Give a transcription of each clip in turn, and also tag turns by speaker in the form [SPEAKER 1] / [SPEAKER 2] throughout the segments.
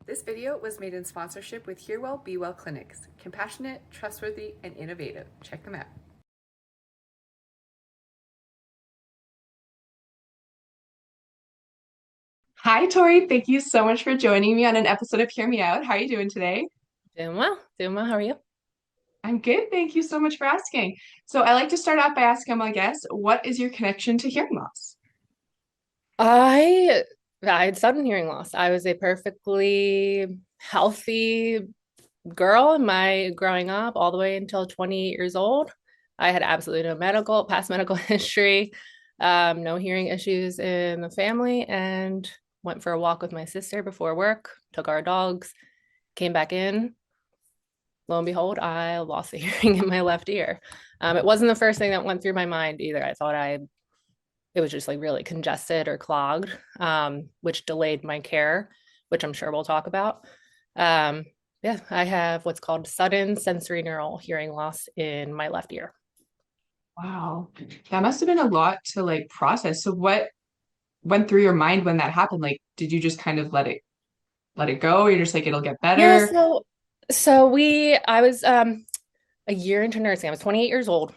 [SPEAKER 1] This video was made in sponsorship with Hear Well, Be Well Clinics. Compassionate, trustworthy, and innovative. Check them out. Hi, Tori. Thank you so much for joining me on an episode of Hear Me Out. How are you doing today?
[SPEAKER 2] Doing well. Doing well. How are you?
[SPEAKER 1] I'm good. Thank you so much for asking. So, I like to start off by asking my guests, what is your connection to hearing loss?
[SPEAKER 2] I I had sudden hearing loss. I was a perfectly healthy girl in my growing up all the way until 28 years old. I had absolutely no past medical history, no hearing issues in the family, and went for a walk with my sister before work, took our dogs, came back in. Lo and behold, I lost the hearing in my left ear. It wasn't the first thing that went through my mind either. I thought it was just like really congested or clogged, which delayed my care, which I'm sure we'll talk about. Um, yeah, I have what's called sudden sensory neural hearing loss in my left ear.
[SPEAKER 1] Wow, that must have been a lot to process. So, what went through your mind when that happened? Like, did you just kind of let it go? You're just like, it'll get
[SPEAKER 2] Yeah,
[SPEAKER 1] better.
[SPEAKER 2] I was a year into nursing. I was 28 years old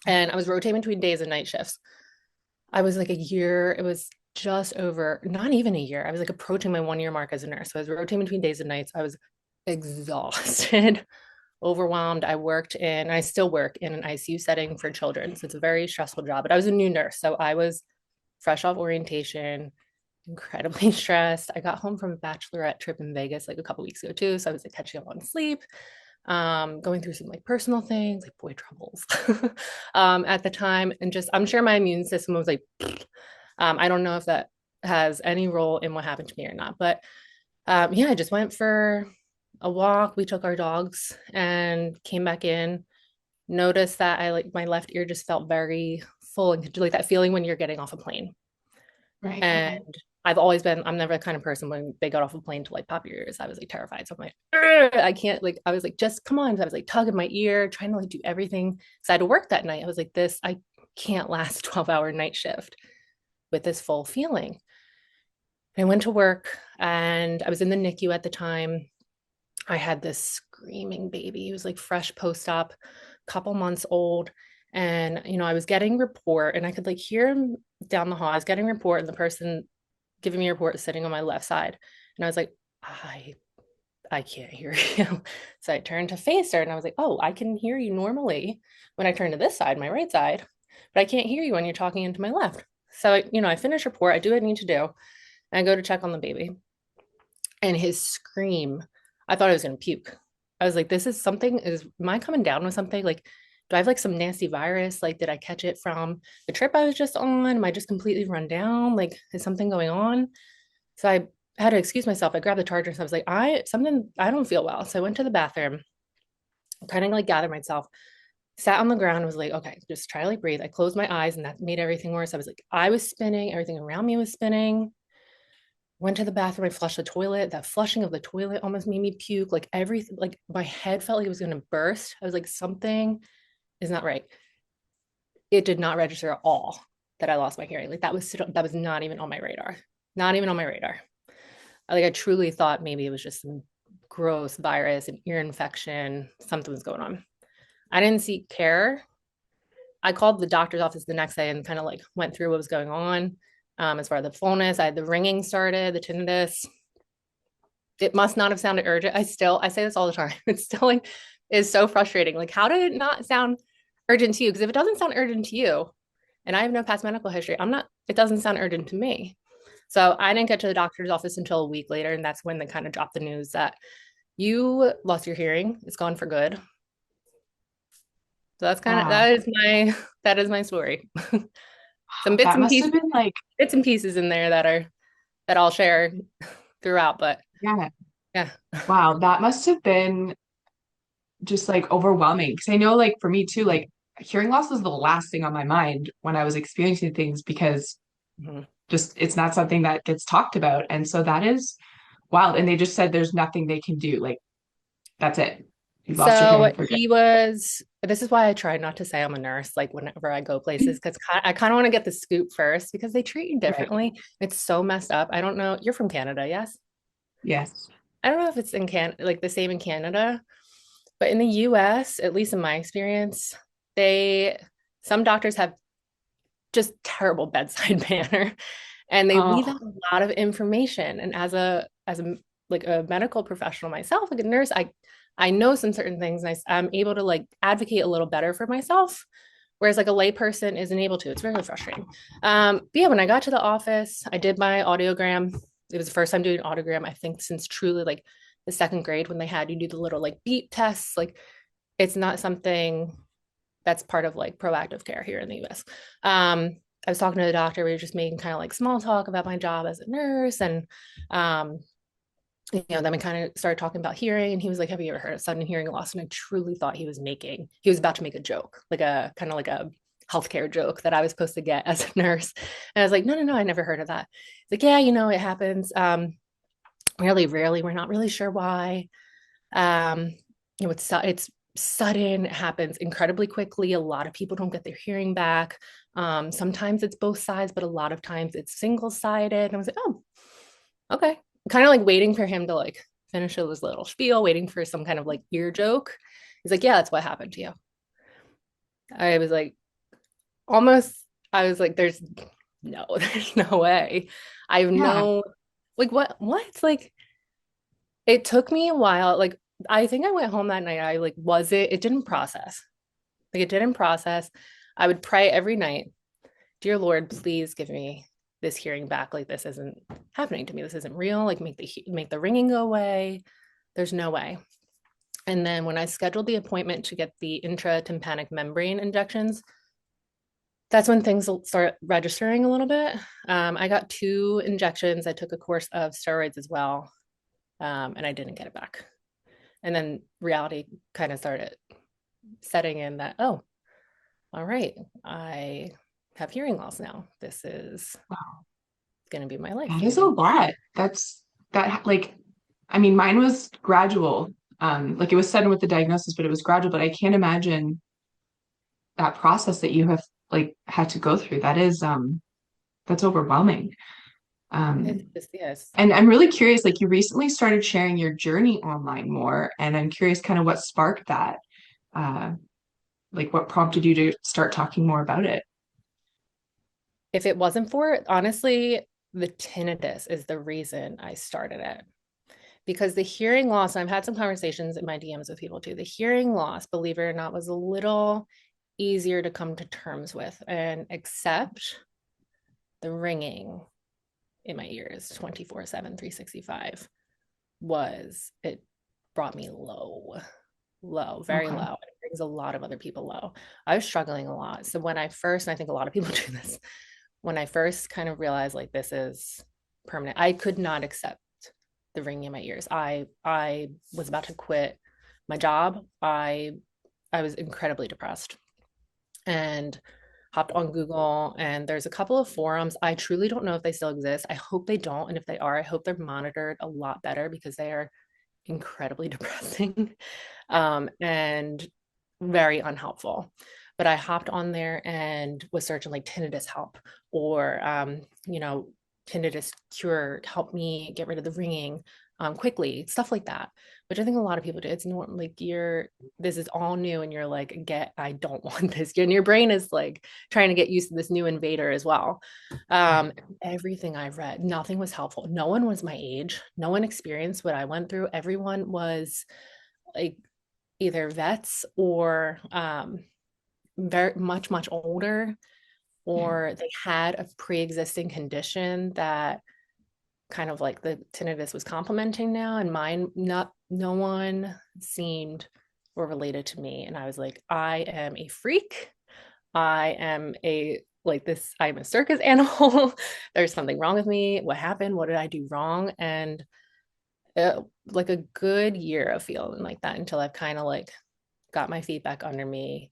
[SPEAKER 2] and I was rotating between days and night shifts. I was like a year, it was just over, not even a year. I was like approaching my 1 year mark as a nurse. So I was rotating between days and nights. I was exhausted, overwhelmed. I still work in an ICU setting for children. So it's a very stressful job, but I was a new nurse. So I was fresh off orientation, incredibly stressed. I got home from a bachelorette trip in Vegas like a couple weeks ago too. So I was like catching up on sleep, going through some like personal things, like boy troubles at the time. And just, I'm sure my immune system was like, I don't know if that has any role in what happened to me or not, but yeah, I just went for a walk. We took our dogs and came back in. Noticed that I like my left ear just felt very full and like that feeling when you're getting off a plane.
[SPEAKER 1] Right.
[SPEAKER 2] And I'm never the kind of person when they got off a plane to like pop your ears. I was like terrified. So I'm like, "Ugh," I can't like, I was like, just come on. So I was like tugging my ear, trying to like do everything. So I had to work that night. I was like, I can't last 12-hour night shift with this full feeling. I went to work and I was in the NICU at the time. I had this screaming baby. He was like fresh post-op, couple months old. And, I was getting report and I could like hear him down the hall. I was getting report and the person giving me a report is sitting on my left side. And I was like, I can't hear you. So I turned to face her and I was like, oh, I can hear you normally when I turn to this side, my right side, but I can't hear you when you're talking into my left. So, I finish report, I do what I need to do, and I go to check on the baby. And his scream, I thought I was gonna puke. I was like, am I coming down with something? Like, do I have like some nasty virus? Like, did I catch it from the trip I was just on? Am I just completely run down? Like, is something going on? So I had to excuse myself. I grabbed the charger and I was like, I don't feel well. So I went to the bathroom, kind of like gathered myself, sat on the ground, and was like, okay, just try to like breathe. I closed my eyes and that made everything worse. I was spinning, everything around me was spinning. Went to the bathroom, I flushed the toilet. That flushing of the toilet almost made me puke. Like everything, like my head felt like it was gonna burst. I was like, something is not right. It did not register at all that I lost my hearing. Like that was not even on my radar. Not even on my radar. Like I truly thought maybe it was just some gross virus, an ear infection, something was going on. I didn't seek care. I called the doctor's office the next day and kind of like went through what was going on. As far as the fullness, I had the ringing started, the tinnitus. It must not have sounded urgent. I say this all the time. It's still like is so frustrating. Like, how did it not sound urgent to you? Because if it doesn't sound urgent to you, and I have no past medical history, it doesn't sound urgent to me. So I didn't get to the doctor's office until a week later, and that's when they kind of dropped the news that you lost your hearing. It's gone for good. So
[SPEAKER 1] Wow.
[SPEAKER 2] that is my story. Some
[SPEAKER 1] That must have been
[SPEAKER 2] bits and pieces in there that I'll share throughout, but
[SPEAKER 1] yeah.
[SPEAKER 2] yeah.
[SPEAKER 1] Wow, that must have been just overwhelming. Because I know, for me too, hearing loss was the last thing on my mind when I was experiencing things because
[SPEAKER 2] Mhm.
[SPEAKER 1] just it's not something that gets talked about. And so that is wild. And they just said there's nothing they can do. Like, that's it. You lost your
[SPEAKER 2] So
[SPEAKER 1] hearing for good.
[SPEAKER 2] this is why I try not to say I'm a nurse, like whenever I go places, because I kind of want to get the scoop first because they treat you
[SPEAKER 1] Right.
[SPEAKER 2] differently. It's so messed up. I don't know. You're from Canada, yes?
[SPEAKER 1] Yes.
[SPEAKER 2] I don't know if it's in like the same in Canada, but in the US, at least in my experience, they some doctors have just terrible bedside manner and they leave
[SPEAKER 1] Oh,
[SPEAKER 2] out a lot of information. And as a like a medical professional myself, like a nurse, I know some certain things and I'm able to like advocate a little better for myself. Whereas like a layperson isn't able to. It's very frustrating. But yeah, when I got to the office, I did my audiogram. It was the first time doing an audiogram, I think, since truly like the second grade when they had you do the little like beep tests. Like it's not something that's part of like proactive care here in the US. I was talking to the doctor. We were just making kind of like small talk about my job as a nurse. And, then we kind of started talking about hearing. And he was like, have you ever heard of sudden hearing loss? And I truly thought he was about to make a joke, like a kind of like a healthcare joke that I was supposed to get as a nurse. And I was like, no, no, no, I never heard of that. He's like, yeah, it happens. Really rarely. We're not really sure why. Um, it's sudden, it happens incredibly quickly. A lot of people don't get their hearing back. Sometimes it's both sides, but a lot of times it's single-sided. And I was like, oh, okay. Kind of like waiting for him to like finish his little spiel, waiting for some kind of like ear joke. He's like, yeah, that's what happened to you. I was like, almost, I was like, there's no way. I have
[SPEAKER 1] yeah.
[SPEAKER 2] no, like, what? It's like, it took me a while. Like, I think I went home that night. I like, it didn't process. Like, it didn't process. I would pray every night, dear Lord, please give me this hearing back. Like, this isn't happening to me. This isn't real. Like, make the ringing go away. There's no way. And then when I scheduled the appointment to get the intratympanic membrane injections, that's when things will start registering a little bit. I got 2 injections. I took a course of steroids as well, and I didn't get it back. And then reality kind of started setting in that, oh, all right, I have hearing loss now. This is
[SPEAKER 1] Wow.
[SPEAKER 2] going to be my life
[SPEAKER 1] That is a
[SPEAKER 2] moving.
[SPEAKER 1] lot. That like, I mean, mine was gradual. Like it was sudden with the diagnosis, but it was gradual. But I can't imagine that process that you have like had to go through. That's overwhelming.
[SPEAKER 2] It's
[SPEAKER 1] Um,
[SPEAKER 2] just, yes.
[SPEAKER 1] and I'm really curious, like you recently started sharing your journey online more, and I'm curious kind of what sparked that. Uh, like what prompted you to start talking more about it?
[SPEAKER 2] If it wasn't for it, honestly, the tinnitus is the reason I started it. Because the hearing loss, and I've had some conversations in my DMs with people too, the hearing loss, believe it or not, was a little easier to come to terms with and accept. The ringing in my ears 24/7, 365 it brought me low, very
[SPEAKER 1] Okay.
[SPEAKER 2] low. It brings a lot of other people low. I was struggling a lot. So when I first, and I think a lot of people do this, when I first kind of realized like this is permanent, I could not accept the ringing in my ears. I was about to quit my job. I was incredibly depressed and hopped on Google, and there's a couple of forums. I truly don't know if they still exist. I hope they don't. And if they are, I hope they're monitored a lot better because they are incredibly depressing, and very unhelpful. But I hopped on there and was searching like tinnitus help or, tinnitus cure, help me get rid of the ringing quickly, stuff like that, which I think a lot of people do. It's not like this is all new and you're like, I don't want this. And your brain is like trying to get used to this new invader as well.
[SPEAKER 1] Right.
[SPEAKER 2] Everything I've read, nothing was helpful. No one was my age. No one experienced what I went through. Everyone was like either vets or very much older,
[SPEAKER 1] Yeah.
[SPEAKER 2] or they had a pre-existing condition that kind of like the tinnitus was complementing now, and mine not. No one seemed or related to me, and I was like, I am a freak. I am a like this. I'm a circus animal. There's something wrong with me. What happened? What did I do wrong? And like a good year of feeling like that until I've kind of like got my feet back under me.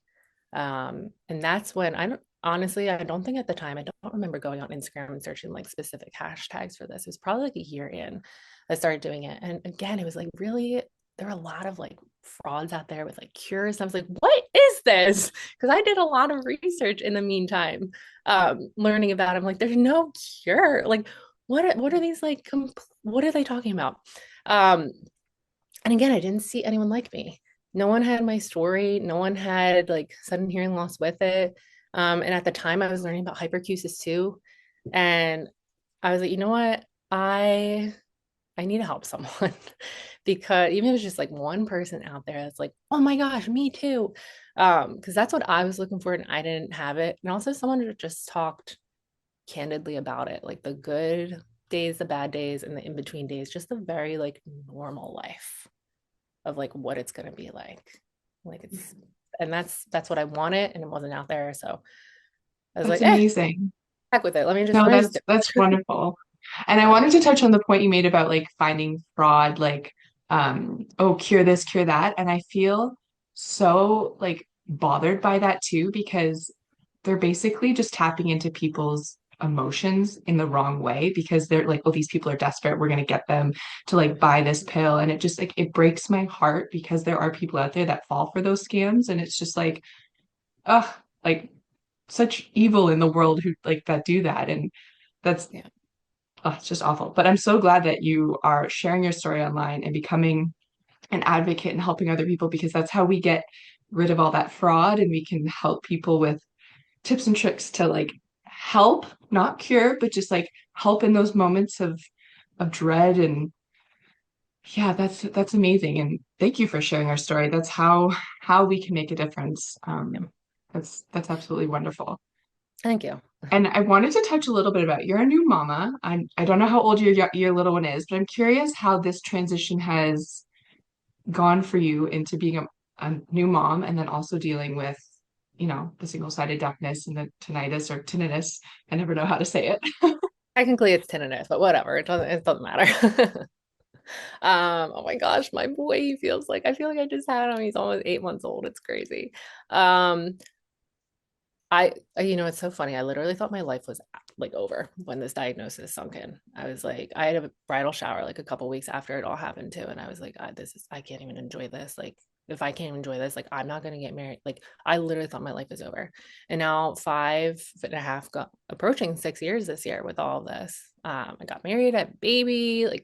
[SPEAKER 2] And that's when I don't honestly, I don't think at the time, I don't remember going on Instagram and searching like specific hashtags for this. It was probably like a year in I started doing it. And again, it was like really, there were a lot of like frauds out there with like cures. I was like, what is this? Because I did a lot of research in the meantime, learning about it. I'm like, there's no cure. Like, what are these like what are they talking about? Um, and again, I didn't see anyone like me. No one had my story. No one had like sudden hearing loss with it. And at the time I was learning about hyperacusis too. And I was like, you know what? I need to help someone because even if it's just like one person out there that's like, oh my gosh, me too. Because that's what I was looking for and I didn't have it. And also someone who just talked candidly about it, like the good days, the bad days, and the in-between days, just a very like normal life of like what it's gonna be like. Like it's and that's what I wanted and it wasn't out there. So I was
[SPEAKER 1] That's
[SPEAKER 2] like,
[SPEAKER 1] amazing.
[SPEAKER 2] heck with it.
[SPEAKER 1] No,
[SPEAKER 2] Let me just do
[SPEAKER 1] that's
[SPEAKER 2] it.
[SPEAKER 1] wonderful. And I wanted to touch on the point you made about like finding fraud, like oh, cure this, cure that. And I feel so like bothered by that too, because they're basically just tapping into people's emotions in the wrong way because they're like, oh, these people are desperate. We're gonna get them to like buy this pill. And it just like it breaks my heart because there are people out there that fall for those scams. And it's just like, ugh, like such evil in the world who like that do that. And that's
[SPEAKER 2] Yeah.
[SPEAKER 1] it's just awful. But I'm so glad that you are sharing your story online and becoming an advocate and helping other people because that's how we get rid of all that fraud and we can help people with tips and tricks to like help, not cure, but just like help in those moments of dread and yeah, that's amazing. And thank you for sharing our story. That's how we can make a difference.
[SPEAKER 2] Yeah.
[SPEAKER 1] That's absolutely wonderful.
[SPEAKER 2] Thank you.
[SPEAKER 1] And I wanted to touch a little bit about you're a new mama. I don't know how old your little one is, but I'm curious how this transition has gone for you into being a new mom and then also dealing with, the single-sided deafness and the tinnitus. I never know how to say it.
[SPEAKER 2] Technically it's tinnitus, but whatever. It doesn't matter. Oh my gosh, my boy, he feels like I feel like I just had him. He's almost 8 months old. It's crazy. Um, it's so funny. I literally thought my life was like over when this diagnosis sunk in. I was like, I had a bridal shower like a couple weeks after it all happened too, and I was like, I can't even enjoy this. Like, if I can't enjoy this, like, I'm not gonna get married. Like, I literally thought my life was over, and now 5.5, approaching 6 years this year with all of this. I got married, I had a baby. Like,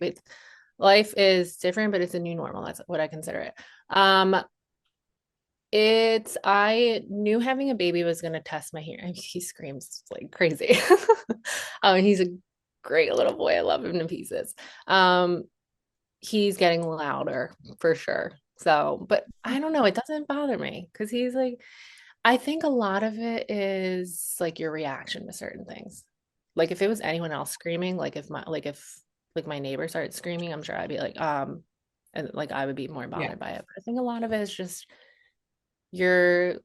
[SPEAKER 2] life is different, but it's a new normal. That's what I consider it. I knew having a baby was going to test my hearing. He screams like crazy. He's a great little boy. I love him to pieces. He's getting louder for sure. So, but I don't know. It doesn't bother me because he's like, I think a lot of it is like your reaction to certain things. Like if it was anyone else screaming, like if my neighbor started screaming, I'm sure I'd be like, and like I would be more
[SPEAKER 1] Yeah,
[SPEAKER 2] bothered by it. But I think a lot of it is just your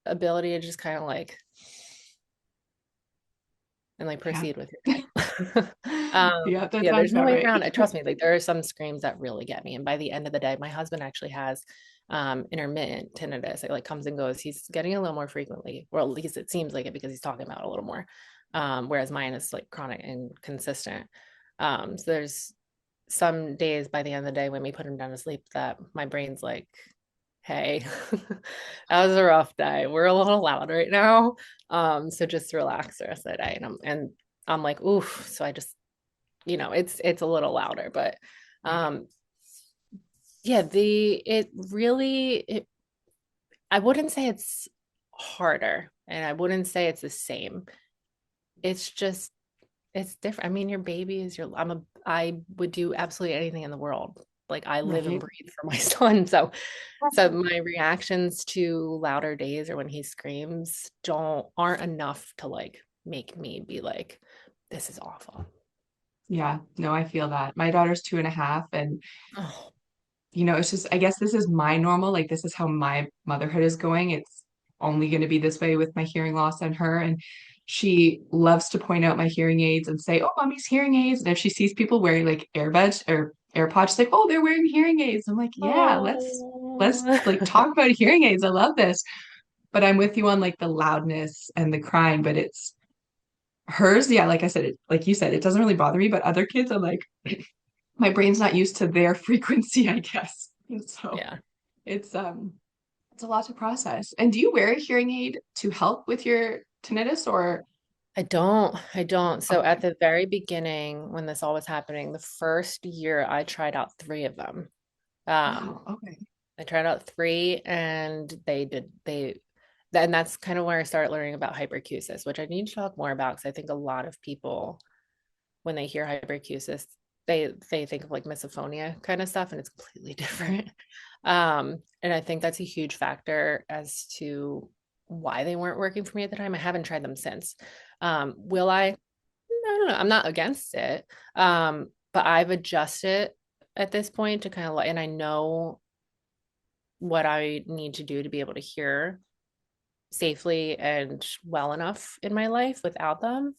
[SPEAKER 2] ability to just kind of like and like
[SPEAKER 1] yeah.
[SPEAKER 2] proceed with your day.
[SPEAKER 1] Yeah, that
[SPEAKER 2] Yeah,
[SPEAKER 1] sounds
[SPEAKER 2] there's no
[SPEAKER 1] about
[SPEAKER 2] way
[SPEAKER 1] right.
[SPEAKER 2] around it. Trust me, like there are some screams that really get me. And by the end of the day, my husband actually has intermittent tinnitus. It like comes and goes. He's getting a little more frequently, or at least it seems like it because he's talking about it a little more. Whereas mine is like chronic and consistent. So there's some days by the end of the day when we put him down to sleep that my brain's like, hey, that was a rough day. We're a little loud right now. So just relax the rest of the day. And I'm like, oof. So I just, it's a little louder, but um yeah, I wouldn't say it's harder and I wouldn't say it's the same. It's just it's different. I mean, your baby is I would do absolutely anything in the world. Like I live and
[SPEAKER 1] Right.
[SPEAKER 2] breathe for my son. So my reactions to louder days or when he screams aren't enough to like make me be like, this is awful.
[SPEAKER 1] Yeah, no, I feel that. My daughter's 2.5, and
[SPEAKER 2] Oh,
[SPEAKER 1] it's just, I guess this is my normal. Like, this is how my motherhood is going. It's only going to be this way with my hearing loss and her. And she loves to point out my hearing aids and say, oh, mommy's hearing aids. And if she sees people wearing like earbuds or AirPods, she's like, oh, they're wearing hearing aids. I'm like, yeah, let's
[SPEAKER 2] oh.
[SPEAKER 1] like talk about hearing aids. I love this. But I'm with you on like the loudness and the crying, but it's hers. Yeah, like I said, like you said, it doesn't really bother me, but other kids, I'm like, my brain's not used to their frequency, I guess. And so
[SPEAKER 2] Yeah.
[SPEAKER 1] it's it's a lot to process. And do you wear a hearing aid to help with your tinnitus or
[SPEAKER 2] I don't. So
[SPEAKER 1] Okay.
[SPEAKER 2] at the very beginning, when this all was happening, the first year I tried out three of them. Um,
[SPEAKER 1] Wow. Okay.
[SPEAKER 2] I tried out three and and that's kind of where I started learning about hyperacusis, which I need to talk more about because I think a lot of people, when they hear hyperacusis, they think of like misophonia kind of stuff, and it's completely
[SPEAKER 1] Right.
[SPEAKER 2] different. And I think that's a huge factor as to why they weren't working for me at the time. I haven't tried them since. Will I? I don't know. I'm not against it. But I've adjusted at this point to kind of like, and I know what I need to do to be able to hear safely and well enough in my life without them.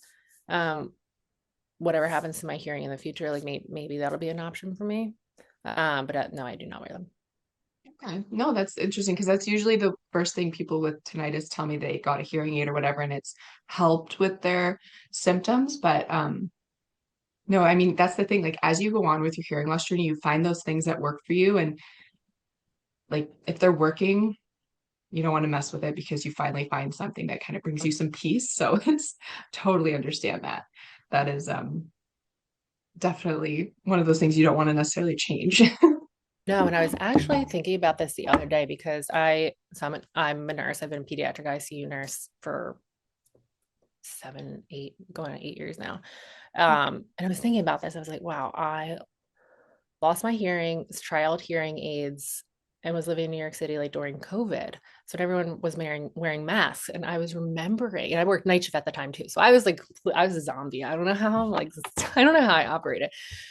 [SPEAKER 2] Um, Whatever happens to my hearing in the future, like maybe that'll be an option for me. But no, I do not wear them.
[SPEAKER 1] Okay. No, that's interesting because that's usually the first thing people with tinnitus tell me they got a hearing aid or whatever, and it's helped with their symptoms. But no, I mean that's the thing. Like as you go on with your hearing loss journey, you find those things that work for you, and like if they're working, you don't want to mess with it because you finally find something that kind of brings you some peace. So it's totally understand that. That is definitely one of those things you don't want to necessarily change.
[SPEAKER 2] No, and I was actually thinking about this the other day because I'm a nurse. I've been a pediatric ICU nurse for going on 8 years now. And I was thinking about this. I was like, wow, I lost my hearing, trialed hearing aids, and was living in New York City like during COVID. So everyone was wearing masks. And I was remembering, and I worked night shift at the time too. So I was a zombie. I don't know how I'm like, I don't know how I operated.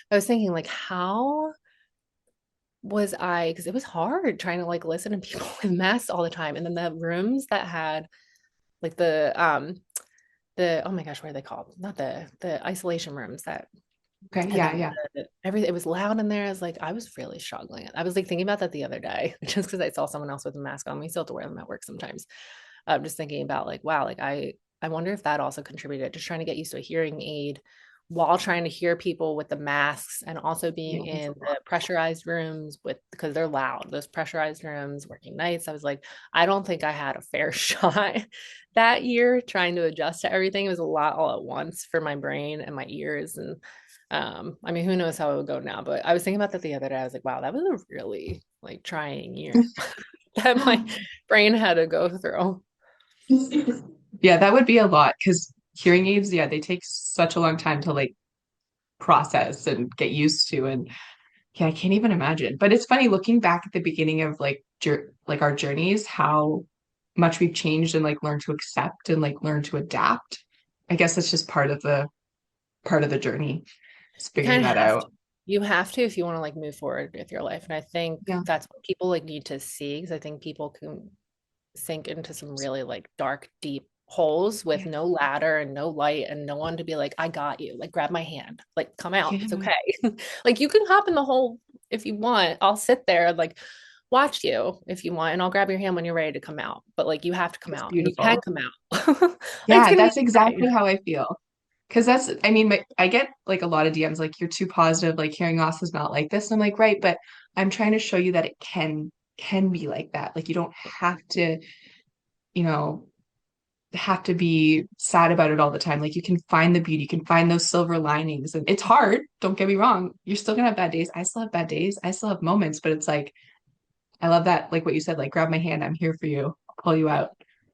[SPEAKER 2] I was thinking like, how was I, because it was hard trying to like listen to people with masks all the time. And then the rooms that had like the oh my gosh, what are they called? Not the isolation rooms that
[SPEAKER 1] Okay.
[SPEAKER 2] had
[SPEAKER 1] Yeah. Yeah.
[SPEAKER 2] everything. It was loud in there. I was like, I was really struggling. I was like thinking about that the other day, just because I saw someone else with a mask on. We still have to wear them at work sometimes. I'm just thinking about like, wow, like I wonder if that also contributed, just trying to get used to a hearing aid while trying to hear people with the masks and also
[SPEAKER 1] Yeah.
[SPEAKER 2] being
[SPEAKER 1] That's a
[SPEAKER 2] in
[SPEAKER 1] lot.
[SPEAKER 2] the pressurized rooms with because they're loud, those pressurized rooms, working nights. I was like, I don't think I had a fair shot that year trying to adjust to everything. It was a lot all at once for my brain and my ears. And I mean, who knows how it would go now, but I was thinking about that the other day. I was like, wow, that was a really like trying year that my brain had to go through.
[SPEAKER 1] Yeah, that would be a lot because hearing aids, yeah, they take such a long time to like process and get used to. And yeah, I can't even imagine. But it's funny looking back at the beginning of like our journeys, how much we've changed and like learned to accept and like learn to adapt. I guess it's just part of the journey, is
[SPEAKER 2] You
[SPEAKER 1] figuring
[SPEAKER 2] kind of
[SPEAKER 1] that
[SPEAKER 2] have to.
[SPEAKER 1] out.
[SPEAKER 2] You have to if you want to like move forward with your life. And I think
[SPEAKER 1] Yeah.
[SPEAKER 2] that's what people like need to see because I think people can sink into some really like dark, deep holes with
[SPEAKER 1] Yeah.
[SPEAKER 2] no ladder and no light and no one to be like, I got you. Like grab my hand. Like come out. It's
[SPEAKER 1] Yeah.
[SPEAKER 2] okay. Like you can hop in the hole if you want. I'll sit there and like watch you if you want and I'll grab your hand when you're ready to come out. But like you have to come
[SPEAKER 1] That's
[SPEAKER 2] out and you can
[SPEAKER 1] beautiful.
[SPEAKER 2] come out. It's
[SPEAKER 1] Yeah,
[SPEAKER 2] gonna be
[SPEAKER 1] that's
[SPEAKER 2] fine.
[SPEAKER 1] exactly how I feel. Because that's, I mean, I get like a lot of DMs like, you're too positive, like hearing loss is not like this. And I'm like, right, but I'm trying to show you that it can be like that. Like you don't have to, you know, have to be sad about it all the time. Like you can find the beauty, you can find those silver linings. And it's hard, don't get me wrong. You're still gonna have bad days. I still have bad days. I still have moments, but it's like, I love that, like what you said, like grab my hand, I'm here for you, I'll pull you out.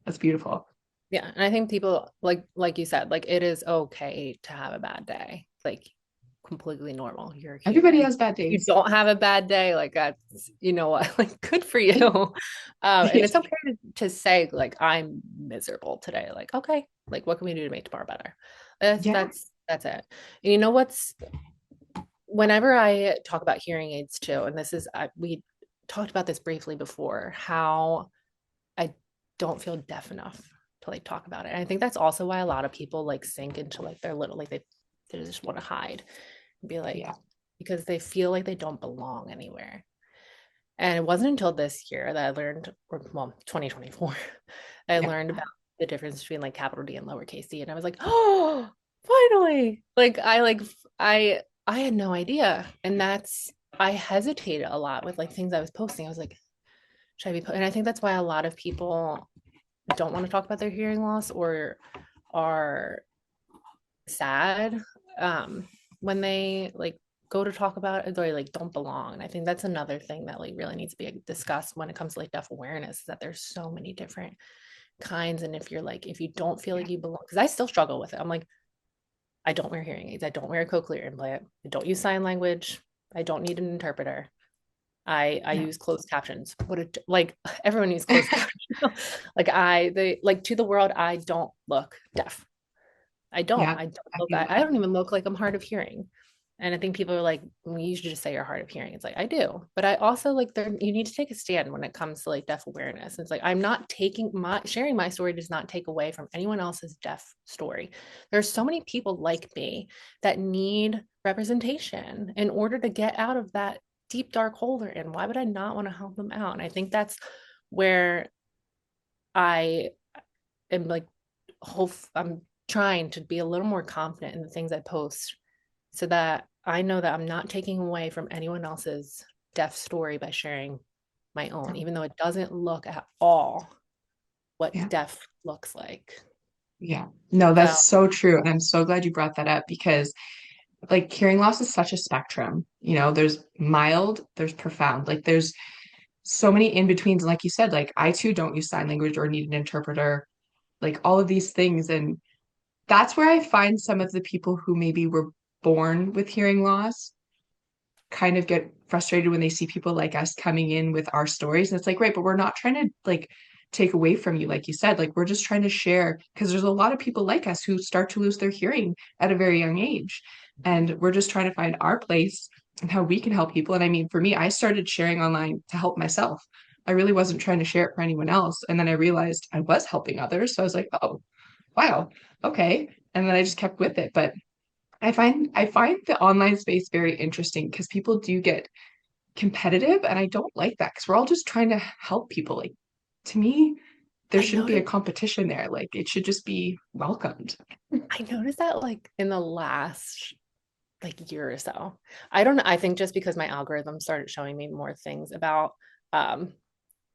[SPEAKER 1] That's beautiful.
[SPEAKER 2] Yeah, and I think people like you said, like it is okay to have a bad day. Like completely normal. You're
[SPEAKER 1] Everybody
[SPEAKER 2] human.
[SPEAKER 1] has bad
[SPEAKER 2] If you
[SPEAKER 1] days.
[SPEAKER 2] don't have a bad day, like that's you know what, like good for you. And it's okay to say like I'm miserable today. Like okay, like what can we do to make tomorrow better?
[SPEAKER 1] Yeah.
[SPEAKER 2] That's it. And you know what's whenever I talk about hearing aids too, and this is we talked about this briefly before, how I don't feel deaf enough to like talk about it. And I think that's also why a lot of people like sink into like their little like they just want to hide and be like
[SPEAKER 1] Yeah.
[SPEAKER 2] because they feel like they don't belong anywhere. And it wasn't until this year that I learned, or well, 2024, I
[SPEAKER 1] Yeah.
[SPEAKER 2] learned about the difference between like capital D and lowercase d. And I was like, oh, finally. I had no idea. And that's I hesitated a lot with like things I was posting. I was like, should I be and I think that's why a lot of people don't want to talk about their hearing loss or are sad um when they like go to talk about it, they like don't belong. And I think that's another thing that like really needs to be discussed when it comes to like deaf awareness, is that there's so many different kinds. And if you're like, if you don't feel
[SPEAKER 1] Yeah.
[SPEAKER 2] like you belong, because I still struggle with it. I'm like, I don't wear hearing aids, I don't wear a cochlear implant, I don't use sign language, I don't need an interpreter, I
[SPEAKER 1] Yeah.
[SPEAKER 2] use closed captions. What a like everyone uses closed captions. Like they like to the world, I don't look deaf.
[SPEAKER 1] Yeah.
[SPEAKER 2] I don't
[SPEAKER 1] I
[SPEAKER 2] look,
[SPEAKER 1] feel
[SPEAKER 2] I
[SPEAKER 1] that.
[SPEAKER 2] don't even look like I'm hard of hearing. And I think people are like, we usually just say you're hard of hearing. It's like, I do. But I also like there, you need to take a stand when it comes to like deaf awareness. It's like, I'm not taking my sharing my story does not take away from anyone else's deaf story. There's so many people like me that need representation in order to get out of that deep, dark hole they're in. Why would I not want to help them out? And I think that's where I am like, I'm trying to be a little more confident in the things I post so that I know that I'm not taking away from anyone else's deaf story by sharing my own, even though it doesn't look at all what
[SPEAKER 1] Yeah.
[SPEAKER 2] deaf looks like.
[SPEAKER 1] Yeah. No,
[SPEAKER 2] So
[SPEAKER 1] that's so true. And I'm so glad you brought that up because like hearing loss is such a spectrum. You know, there's mild, there's profound. Like there's so many in betweens. And like you said, like I too don't use sign language or need an interpreter, like all of these things. And that's where I find some of the people who maybe were born with hearing loss kind of get frustrated when they see people like us coming in with our stories. And it's like, right, but we're not trying to like take away from you, like you said, like we're just trying to share because there's a lot of people like us who start to lose their hearing at a very young age. And we're just trying to find our place and how we can help people. And I mean, for me, I started sharing online to help myself. I really wasn't trying to share it for anyone else. And then I realized I was helping others. So I was like, oh, wow, okay. And then I just kept with it. But I find the online space very interesting because people do get competitive and I don't like that because we're all just trying to help people. Like to me, there
[SPEAKER 2] I
[SPEAKER 1] shouldn't be a
[SPEAKER 2] noticed
[SPEAKER 1] competition there. Like it should just be welcomed.
[SPEAKER 2] I noticed that like in the last like year or so. I don't know. I think just because my algorithm started showing me more things about um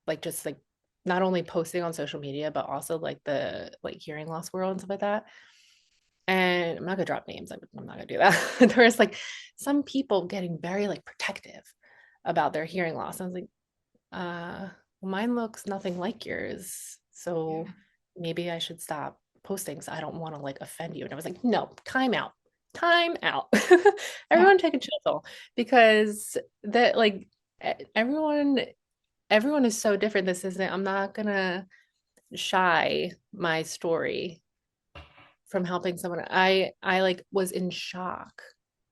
[SPEAKER 2] like just like not only posting on social media, but also like the like hearing loss world and stuff like that. And I'm not gonna drop names. I'm not gonna do that. There's like some people getting very like protective about their hearing loss. I was like, mine looks nothing like yours. So
[SPEAKER 1] Yeah.
[SPEAKER 2] maybe I should stop posting so I don't want to like offend you. And I was like, no, time out. Time out.
[SPEAKER 1] Yeah.
[SPEAKER 2] Everyone take a chill because that like everyone is so different. This isn't, I'm not gonna shy my story from helping someone. I like was in shock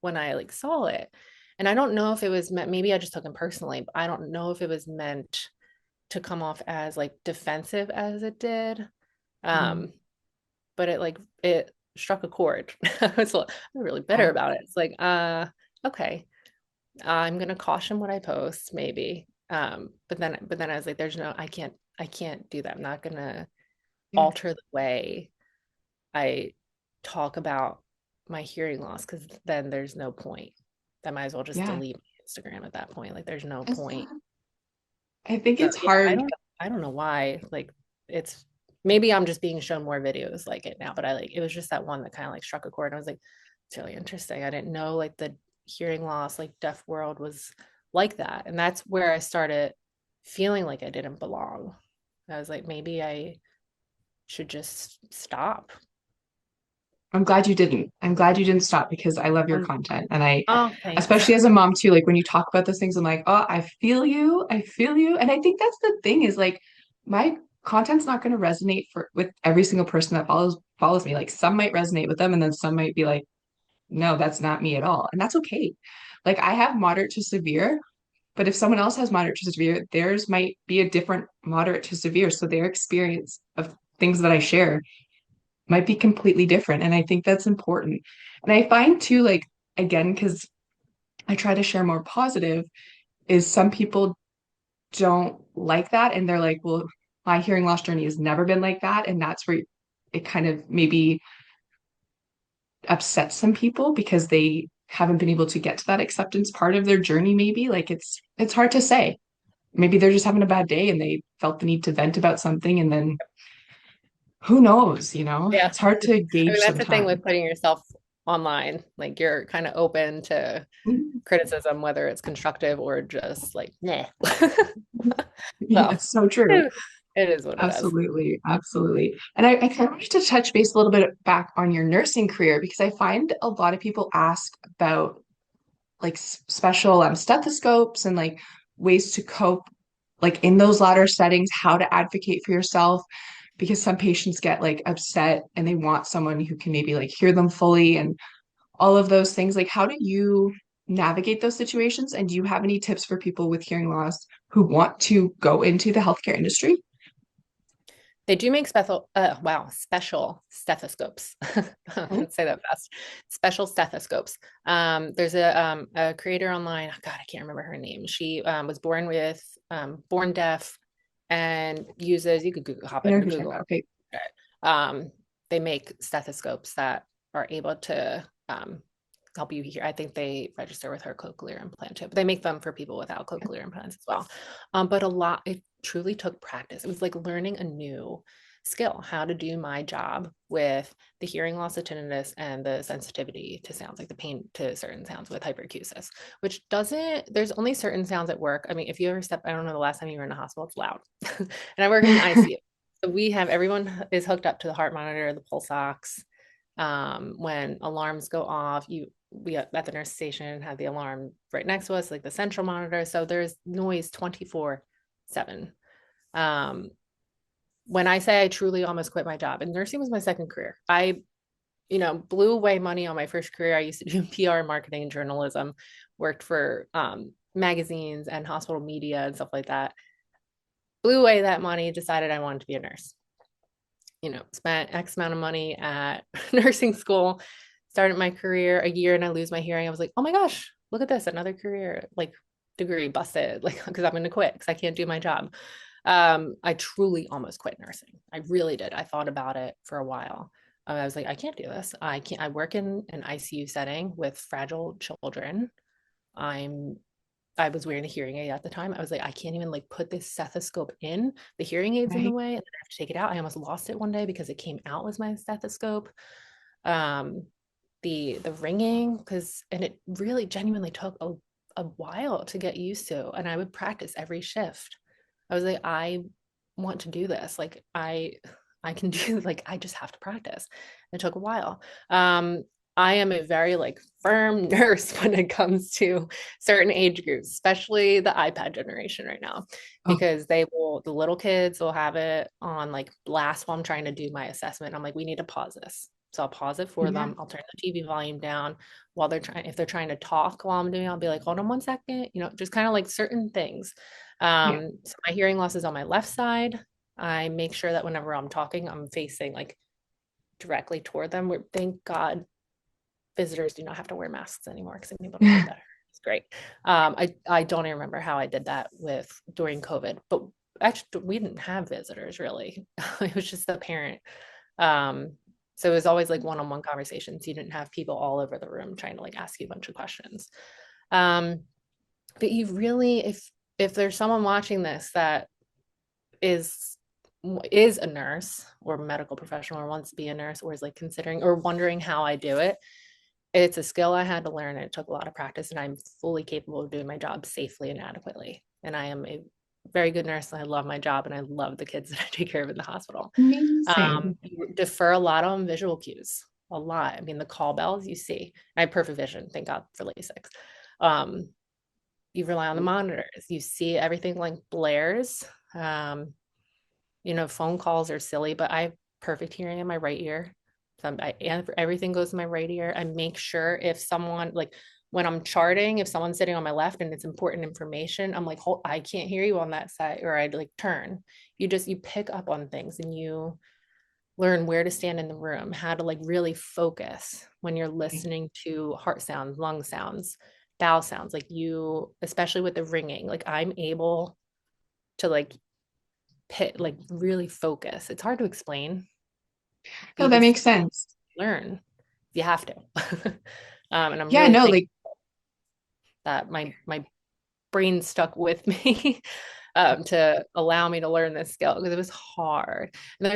[SPEAKER 2] when I like saw it. And I don't know if it was meant, maybe I just took it personally, but I don't know if it was meant to come off as like defensive as it did.
[SPEAKER 1] Mm.
[SPEAKER 2] Um, but it like it struck a chord. I was really bitter
[SPEAKER 1] Yeah.
[SPEAKER 2] about it. It's like, okay, I'm gonna caution what I post, maybe. But then I was like, there's no, I can't do that. I'm not gonna
[SPEAKER 1] Yeah.
[SPEAKER 2] alter the way I talk about my hearing loss because then there's no point. I might as well just
[SPEAKER 1] Yeah.
[SPEAKER 2] delete my Instagram at that point. Like there's no
[SPEAKER 1] It's
[SPEAKER 2] point.
[SPEAKER 1] not- I think
[SPEAKER 2] So
[SPEAKER 1] it's
[SPEAKER 2] yeah,
[SPEAKER 1] hard.
[SPEAKER 2] I don't know why. Like it's maybe I'm just being shown more videos like it now, but I like it was just that one that kind of like struck a chord. And I was like, it's really interesting. I didn't know like the hearing loss, like deaf world was like that. And that's where I started feeling like I didn't belong. I was like, maybe I should just stop.
[SPEAKER 1] I'm glad you didn't. I'm glad you didn't stop because I love your
[SPEAKER 2] Um,
[SPEAKER 1] content. And I,
[SPEAKER 2] oh, thanks.
[SPEAKER 1] especially as a mom too, like when you talk about those things, I'm like, oh, I feel you. I feel you. And I think that's the thing is like my content's not going to resonate for with every single person that follows me. Like some might resonate with them and then some might be like, no, that's not me at all. And that's okay. Like I have moderate to severe, but if someone else has moderate to severe, theirs might be a different moderate to severe. So their experience of things that I share might be completely different. And I think that's important. And I find too, like, again, because I try to share more positive, is some people don't like that. And they're like, well, my hearing loss journey has never been like that. And that's where it kind of maybe upsets some people because they haven't been able to get to that acceptance part of their journey, maybe. Like it's hard to say. Maybe they're just having a bad day and they felt the need to vent about something and then who knows, you know?
[SPEAKER 2] Yeah.
[SPEAKER 1] It's hard to
[SPEAKER 2] I mean,
[SPEAKER 1] gauge
[SPEAKER 2] that's the thing with
[SPEAKER 1] sometimes.
[SPEAKER 2] putting yourself online. Like you're kind of open to criticism, whether it's constructive or just like, nah.
[SPEAKER 1] Yeah,
[SPEAKER 2] So
[SPEAKER 1] it's so true.
[SPEAKER 2] it is what it is.
[SPEAKER 1] Absolutely, absolutely. And I kind of wanted to touch base a little bit back on your nursing career because I find a lot of people ask about like special stethoscopes and like ways to cope like in those latter settings, how to advocate for yourself because some patients get like upset and they want someone who can maybe like hear them fully and all of those things. Like, how do you navigate those situations? And do you have any tips for people with hearing loss who want to go into the healthcare industry?
[SPEAKER 2] They do make special stethoscopes.
[SPEAKER 1] Mhm.
[SPEAKER 2] Let's say that fast. Special stethoscopes. There's a creator online. Oh God, I can't remember her name. She was born deaf and uses. You could
[SPEAKER 1] I
[SPEAKER 2] hop
[SPEAKER 1] know
[SPEAKER 2] into
[SPEAKER 1] who you're talking
[SPEAKER 2] Google.
[SPEAKER 1] about. Okay.
[SPEAKER 2] Um, they make stethoscopes that are able to help you hear. I think they register with her cochlear implant too, but they make them for people without cochlear implants as well. But it truly took practice. It was like learning a new skill, how to do my job with the hearing loss of tinnitus and the sensitivity to sounds, like the pain to certain sounds with hyperacusis, which doesn't, there's only certain sounds at work. I mean, if you ever I don't know the last time you were in a hospital, it's loud. And I work in the ICU. So we have everyone is hooked up to the heart monitor, the pulse ox. When alarms go off, we at the nurse station have the alarm right next to us, like the central monitor. So there's noise 24/7. Um, when I say I truly almost quit my job, and nursing was my second career, I, blew away money on my first career. I used to do PR, marketing, journalism, worked for magazines and hospital media and stuff like that. Blew away that money, decided I wanted to be a nurse. Spent X amount of money at nursing school, started my career a year and I lose my hearing. I was like, oh my gosh, look at this, another career, like degree busted, like, because I'm going to quit because I can't do my job. I truly almost quit nursing. I really did. I thought about it for a while. I was like, I can't do this. I can't. I work in an ICU setting with fragile children. I'm I was wearing a hearing aid at the time. I was like, I can't even like put this stethoscope in. The hearing aid's in the
[SPEAKER 1] Right.
[SPEAKER 2] way, and then I have to take it out. I almost lost it one day because it came out as my stethoscope. Um, the ringing, and it really genuinely took a while to get used to. And I would practice every shift. I was like, I want to do this. Like I can do like I just have to practice. It took a while. I am a very like firm nurse when it comes to certain age groups, especially the iPad generation right now,
[SPEAKER 1] Oh,
[SPEAKER 2] because the little kids will have it on like blast while I'm trying to do my assessment. I'm like, we need to pause this. So I'll pause it for
[SPEAKER 1] yeah.
[SPEAKER 2] them. I'll turn the TV volume down while if they're trying to talk while I'm doing it, I'll be like, hold on 1 second, just kind of like certain things.
[SPEAKER 1] Yeah.
[SPEAKER 2] So my hearing loss is on my left side. I make sure that whenever I'm talking, I'm facing like directly toward them. Thank God visitors do not have to wear masks anymore because people don't breathe that. It's great. I don't even remember how I did that during COVID, but actually we didn't have visitors really. It was just the parent. Um, so it was always like one-on-one conversations. You didn't have people all over the room trying to like ask you a bunch of questions. Um, but you really, if there's someone watching this that is is a nurse or a medical professional or wants to be a nurse or is like considering or wondering how I do it, it's a skill I had to learn. It took a lot of practice, and I'm fully capable of doing my job safely and adequately. And I am a very good nurse, and I love my job, and I love the kids that I take care of in the hospital.
[SPEAKER 1] Amazing.
[SPEAKER 2] You defer a lot on visual cues, a lot. I mean, the call bells you see. I have perfect vision, thank God for LASIK. Um, you rely on the monitors. You see everything like blares. Um, phone calls are silly, but I have perfect hearing in my right ear. So everything goes in my right ear. I make sure if someone, like when I'm charting, if someone's sitting on my left and it's important information, I'm like, I can't hear you on that side, or I'd like turn. You pick up on things and you learn where to stand in the room, how to like really focus when you're listening to heart sounds, lung sounds, bowel sounds, like especially with the ringing, like I'm able to like really focus. It's hard to explain.
[SPEAKER 1] No,
[SPEAKER 2] You
[SPEAKER 1] that
[SPEAKER 2] just
[SPEAKER 1] makes sense.
[SPEAKER 2] learn. You have to. And I'm
[SPEAKER 1] Yeah,
[SPEAKER 2] really
[SPEAKER 1] no,
[SPEAKER 2] thankful
[SPEAKER 1] like
[SPEAKER 2] that my brain stuck with me to allow me to learn this skill because it was hard. And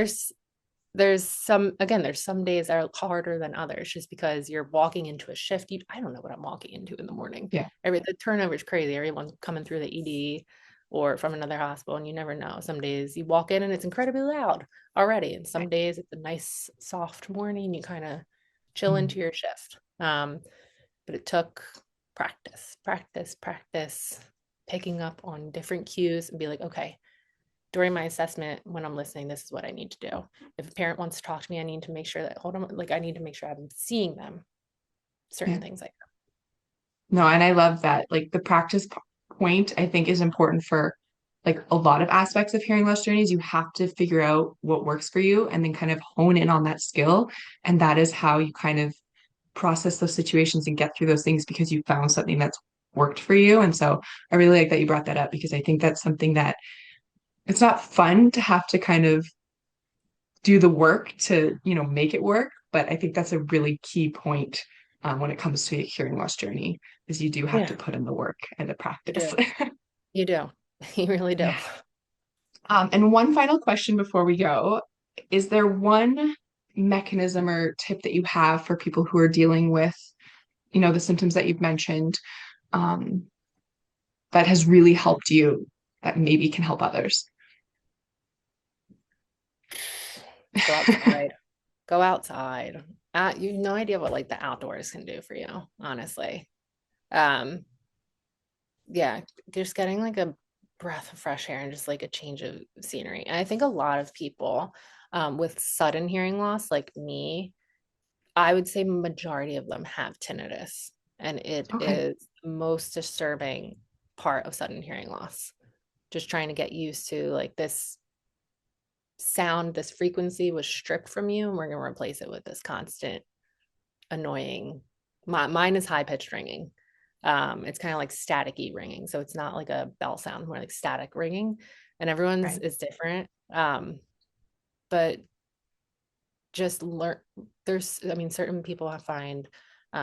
[SPEAKER 2] there's some days that are harder than others just because you're walking into a shift. I don't know what I'm walking into in the morning.
[SPEAKER 1] Yeah.
[SPEAKER 2] The turnover is crazy. Everyone's coming through the ED or from another hospital, and you never know. Some days you walk in and it's incredibly loud already, and some days it's a nice soft morning. You kind of chill
[SPEAKER 1] Mm.
[SPEAKER 2] into your shift. But it took practice, practice, practice, picking up on different cues and be like, okay, during my assessment, when I'm listening, this is what I need to do. If a parent wants to talk to me, I need to make sure that, hold on, like I need to make sure I'm seeing them, certain
[SPEAKER 1] Yeah.
[SPEAKER 2] things like that.
[SPEAKER 1] No, and I love that. Like the point, I think is important for like a lot of aspects of hearing loss journeys. You have to figure out what works for you and then kind of hone in on that skill. And that is how you kind of process those situations and get through those things because you found something that's worked for you. And so I really like that you brought that up because I think that's something that it's not fun to have to kind of do the work to, make it work. But I think that's a really key point when it comes to a hearing loss journey, is you do have to
[SPEAKER 2] Yeah,
[SPEAKER 1] put in the work and the
[SPEAKER 2] you
[SPEAKER 1] practice.
[SPEAKER 2] do. You do. You really do.
[SPEAKER 1] Yeah. And one final question before we go, is there one mechanism or tip that you have for people who are dealing with, the symptoms that you've mentioned, um, that has really helped you that maybe can help others?
[SPEAKER 2] Go outside. Go outside. You have no idea what like the outdoors can do for you, honestly. Um, yeah, just getting like a breath of fresh air and just like a change of scenery. And I think a lot of people with sudden hearing loss, like me, I would say majority of them have tinnitus, and it
[SPEAKER 1] Okay.
[SPEAKER 2] is the most disturbing part of sudden hearing loss. Just trying to get used to like this sound, this frequency was stripped from you, and we're going to replace it with this constant, annoying. Mine is high pitched ringing. It's kind of like staticky ringing, so it's not like a bell sound, more like static ringing, and everyone's
[SPEAKER 1] Right.
[SPEAKER 2] is different. But just learn I mean certain people find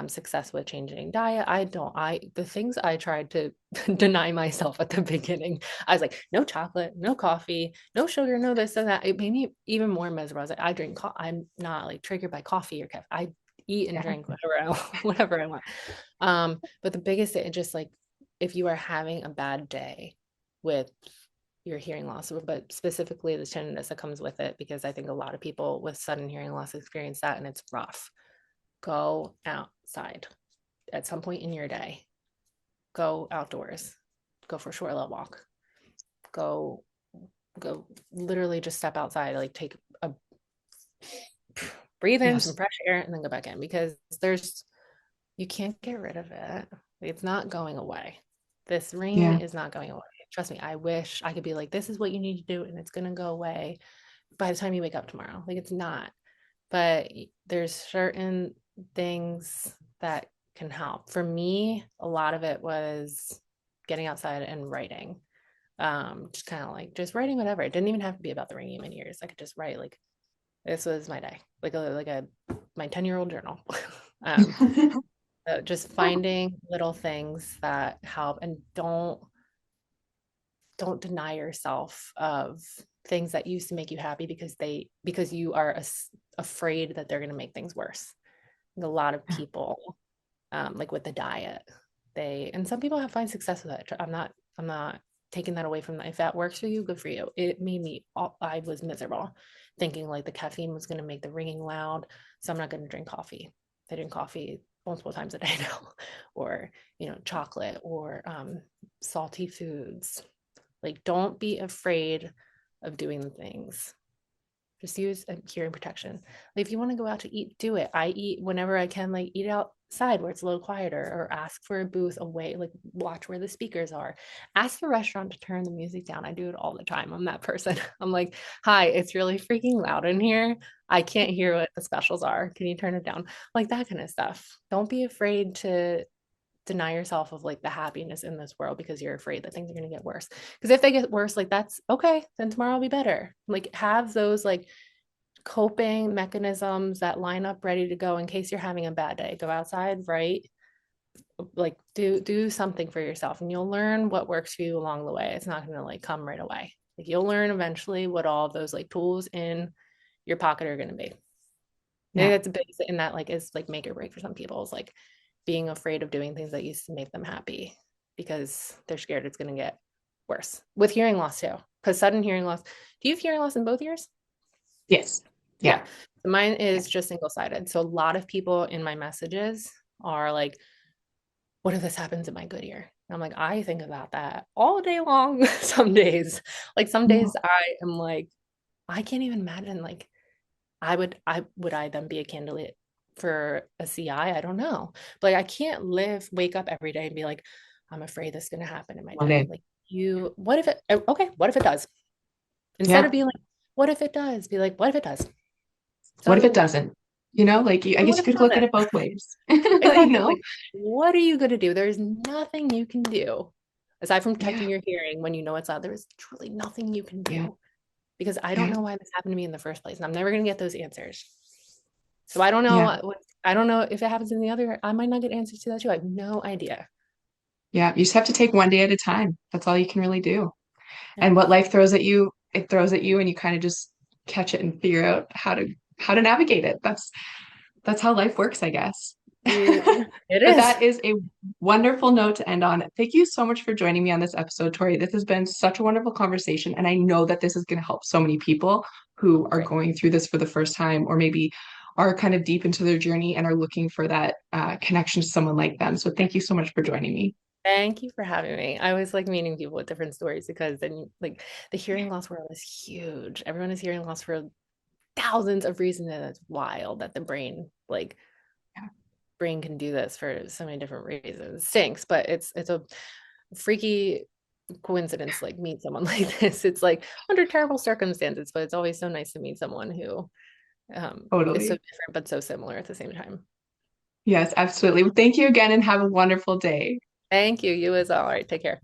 [SPEAKER 2] success with changing diet. I don't. The things I tried to deny myself at the beginning, I was like, no chocolate, no coffee, no sugar, no this and that. It made me even more miserable. I was like, I drink I'm not like triggered by coffee or caffeine. I eat and
[SPEAKER 1] Yeah.
[SPEAKER 2] drink whatever I want. But the biggest thing, just like if you are having a bad day with your hearing loss, but specifically the tinnitus that comes with it, because I think a lot of people with sudden hearing loss experience that, and it's rough. Go outside at some point in your day. Go outdoors. Go for a short little walk. Go, go. Literally, just step outside. Like take a breathe in some
[SPEAKER 1] Yes.
[SPEAKER 2] fresh air and then go back in, because you can't get rid of it. It's not going away. This ringing
[SPEAKER 1] Yeah.
[SPEAKER 2] is not going away. Trust me, I wish I could be like, this is what you need to do, and it's going to go away by the time you wake up tomorrow. Like, it's not. But there's certain things that can help. For me, a lot of it was getting outside and writing. Just kind of like just writing whatever. It didn't even have to be about the ringing in my ears. I could just write like this was my day, like a my 10-year-old journal. um, just finding little things that help, and don't deny yourself of things that used to make you happy because you are afraid that they're going to make things worse. A lot of people, like with the diet, and some people have find success with it. I'm not taking that away from that. If that works for you, good for you. It made me, I was miserable thinking like the caffeine was going to make the ringing loud, so I'm not going to drink coffee. I drink coffee multiple times a day now, or chocolate, or salty foods. Like, don't be afraid of doing the things. Just use a hearing protection. Like, if you want to go out to eat, do it. I eat whenever I can, like eat outside where it's a little quieter, or ask for a booth away, like watch where the speakers are. Ask the restaurant to turn the music down. I do it all the time. I'm that person. I'm like, hi, it's really freaking loud in here. I can't hear what the specials are. Can you turn it down? Like that kind of stuff. Don't be afraid to deny yourself of like the happiness in this world because you're afraid that things are going to get worse. Because if they get worse, like that's okay, then tomorrow will be better. Like have those like coping mechanisms that line up ready to go in case you're having a bad day. Go outside, right? Like do something for yourself, and you'll learn what works for you along the way. It's not going to like come right away. Like you'll learn eventually what all those like tools in your pocket are going to be. I think
[SPEAKER 1] Yeah.
[SPEAKER 2] that's a big thing that like is like make or break for some people is like being afraid of doing things that used to make them happy because they're scared it's going to get worse with hearing loss too. Because sudden hearing loss, do you have hearing loss in both ears?
[SPEAKER 1] Yes.
[SPEAKER 2] Yeah.
[SPEAKER 1] Yeah.
[SPEAKER 2] Mine
[SPEAKER 1] Yeah.
[SPEAKER 2] is just single sided. So a lot of people in my messages are like, what if this happens in my good ear? And I'm like, I think about that all day long. Some days, like some
[SPEAKER 1] Yeah.
[SPEAKER 2] days I am like, I can't even imagine like I then be a candidate for a CI? I don't know. But like, I can't wake up every day and be like, I'm afraid this is gonna happen in my
[SPEAKER 1] One
[SPEAKER 2] day.
[SPEAKER 1] day.
[SPEAKER 2] Like what if it okay, what if it does? Instead of
[SPEAKER 1] Yeah.
[SPEAKER 2] being like, what if it does? Be like, what if it does?
[SPEAKER 1] What if it
[SPEAKER 2] So
[SPEAKER 1] doesn't? You know, like I guess
[SPEAKER 2] what
[SPEAKER 1] you
[SPEAKER 2] if it
[SPEAKER 1] could look at
[SPEAKER 2] doesn't?
[SPEAKER 1] it both ways. You
[SPEAKER 2] Exactly.
[SPEAKER 1] know?
[SPEAKER 2] Like, what are you gonna do? There's nothing you can do aside from
[SPEAKER 1] Yeah.
[SPEAKER 2] protecting your hearing when you know it's loud. There is truly nothing you can
[SPEAKER 1] Yeah.
[SPEAKER 2] do because I don't
[SPEAKER 1] Yeah.
[SPEAKER 2] know why this happened to me in the first place, and I'm never gonna get those answers. So I don't know
[SPEAKER 1] Yeah.
[SPEAKER 2] I don't know if it happens in the other. I might not get answers to that too. I have no idea.
[SPEAKER 1] Yeah. You just have to take one day at a time. That's all you can really do.
[SPEAKER 2] Yeah.
[SPEAKER 1] And what life throws at you, it throws at you and you kind of just catch it and figure out how to navigate it. That's how life works, I guess.
[SPEAKER 2] It
[SPEAKER 1] But
[SPEAKER 2] is.
[SPEAKER 1] that is a wonderful note to end on. Thank you so much for joining me on this episode, Tori. This has been such a wonderful conversation. And I know that this is going to help so many people who are
[SPEAKER 2] Great.
[SPEAKER 1] going through this for the first time or maybe are kind of deep into their journey and are looking for that connection to someone like them. So thank you so much for joining me.
[SPEAKER 2] Thank you for having me. I always like meeting people with different stories because then like the hearing loss world is huge. Everyone is hearing loss for thousands of reasons, and it's wild that the brain can do this for so many different reasons. It stinks, but it's a freaky coincidence like meet someone like this. It's like under terrible circumstances, but it's always so nice to meet someone who is so
[SPEAKER 1] Totally.
[SPEAKER 2] different but so similar at the same time.
[SPEAKER 1] Yes, absolutely. Well, thank you again and have a wonderful day.
[SPEAKER 2] Thank you. You as well. All right, take care.